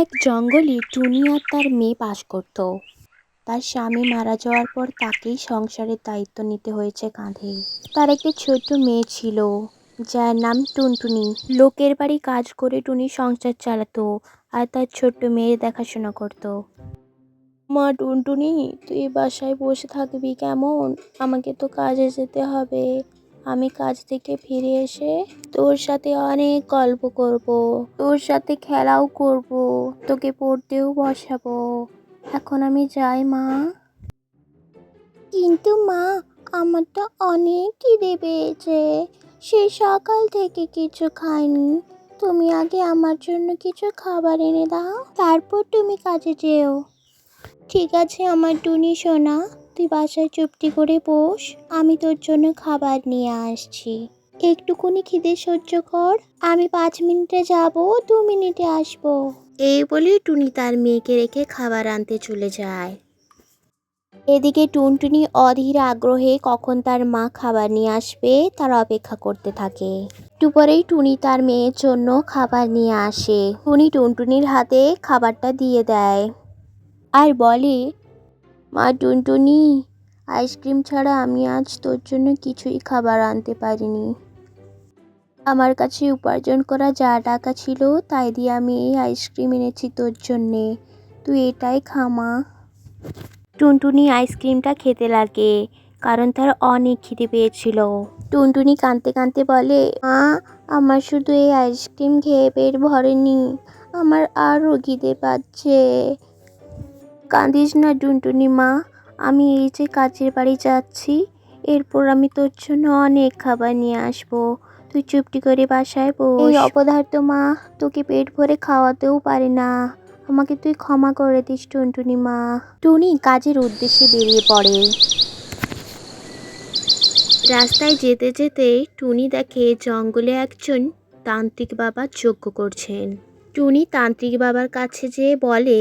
এক জঙ্গলে টুনি আর তার মেয়ে বাস করত। তার স্বামী মারা যাওয়ার পর তাকেই সংসারের দায়িত্ব নিতে হয়েছে কাঁধে। তার একটি ছোট্ট মেয়ে ছিল, যার নাম টুনটুনি। লোকের বাড়ি কাজ করে টুনি সংসার চালাতো আর তার ছোট্ট মেয়ের দেখাশোনা করত। মা টুনটুনি, তুই বাসায় বসে থাকবি কেমন? আমাকে তো কাজে যেতে হবে। আমি কাজ থেকে ফিরে এসে তোর সাথে অনেক গল্প করব, তোর সাথে খেলাও করব, তোকে পড়তেও বসাবো। এখন আমি যাই মা। কিন্তু মা, আমার তো অনেক খিদে পেয়েছে, সেই সকাল থেকে কিছু খাইনি। তুমি আগে আমার জন্য কিছু খাবার এনে দাও, তারপর তুমি কাজে যেও। ঠিক আছে আমার টুনি সোনা, তুই বাসায় চুপটি করে বস, আমি তোর জন্য খাবার নিয়ে আসছি। একটুকুনি খিদে সহ্য কর, আমি 5 মিনিটে যাব, 2 মিনিটে আসবো। এই বলে টুনি তার মেয়েকে রেখে খাবার আনতে চলে যায়। এদিকে টুনটুনি অধীর আগ্রহে কখন তার মা খাবার নিয়ে আসবে তার অপেক্ষা করতে থাকে। একটু পরেই টুনি তার মেয়ের জন্য খাবার নিয়ে আসে। টুনি টুনটুনির হাতে খাবারটা দিয়ে দেয় আর বলে, মা টুনটুনি, আইসক্রিম ছাড়া আমি আজ তোর জন্য কিছুই খাবার আনতে পারিনি। আমার কাছে উপার্জন করা যা টাকা ছিল তাই দিয়ে আমি এই আইসক্রিম এনেছি তোর জন্যে, তুই এটাই খা মা। টুনটুনি আইসক্রিমটা খেতে লাগে, কারণ তার অনেক খিদে পেয়েছিল। টুনটুনি কাঁদতে কাঁদতে বলে, মা, আমার শুধু এই আইসক্রিম খেয়ে পেট ভরেনি, আমার আরও খিদে পাচ্ছে। কাঁদিস না টুনটুনি মা, আমি এই যে কাজের বাড়ি যাচ্ছি, এরপর আমি তোর জন্য অনেক খাবার নিয়ে আসবো, তুই চুপটি করে বাসায় বস। এই অপদার্থ মা তোকে পেট ভরে খাওয়াতেও পারে না, আমাকে তুই ক্ষমা করে দিস টুনটুনি মা। টুনি কাজের উদ্দেশ্যে বেরিয়ে পড়ে। রাস্তায় যেতে যেতে টুনি দেখে জঙ্গলে একজন তান্ত্রিক বাবা যজ্ঞ করছেন। টুনি তান্ত্রিক বাবার কাছে যেয়ে বলে,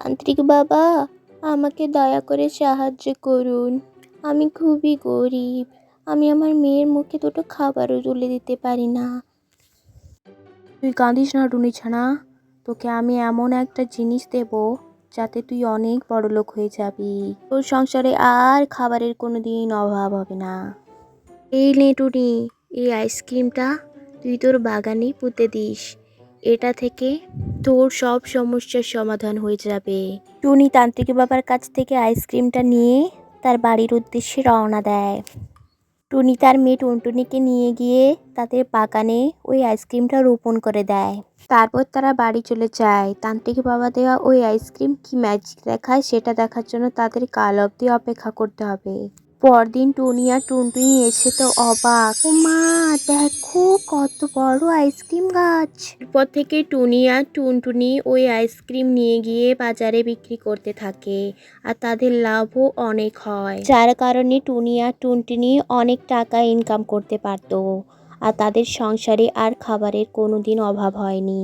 তান্ত্রিক বাবা, আমাকে দয়া করে সাহায্য করুন, আমি খুবই গরিব, আমি আমার মেয়ের মুখে দুটো খাবারও তুলে দিতে পারি না। তুই কাঁদিস না টুনি ছানা, তোকে আমি এমন একটা জিনিস দেব যাতে তুই অনেক বড়লোক হয়ে যাবি, তোর সংসারে আর খাবারের কোনো দিন অভাব হবে না। এই নে টুনি, এই আইসক্রিমটা তুই তোর বাগানে পুঁতে দিস, এটা থেকে তোর সব সমস্যার সমাধান হয়ে যাবে। টুনি তান্ত্রিক বাবার কাছ থেকে আইসক্রিমটা নিয়ে তার বাড়ির উদ্দেশ্যে রওনা দেয়। টুনি তার মেয়ে টুনটুনিকে নিয়ে গিয়ে তাদের বাগানে ওই আইসক্রিমটা রোপণ করে দেয়। তারপর তারা বাড়ি চলে যায়। তান্ত্রিক বাবা দেওয়া ওই আইসক্রিম কি ম্যাজিক দেখায় সেটা দেখার জন্য তাদের কাল অবধি অপেক্ষা করতে হবে। পরদিন টুনি আর টুনটুনি এসে তো অবাক, ও মা, দেখো কত বড় আইসক্রিম গাছ। এরপর থেকে টুনি আর টুনটুনি ওই আইসক্রিম নিয়ে গিয়ে বাজারে বিক্রি করতে থাকে আর তাদের লাভও অনেক হয়, যার কারণে টুনি আর টুনটুনি অনেক টাকা ইনকাম করতে পারতো আর তাদের সংসারে আর খাবারের কোনো দিন অভাব হয়নি।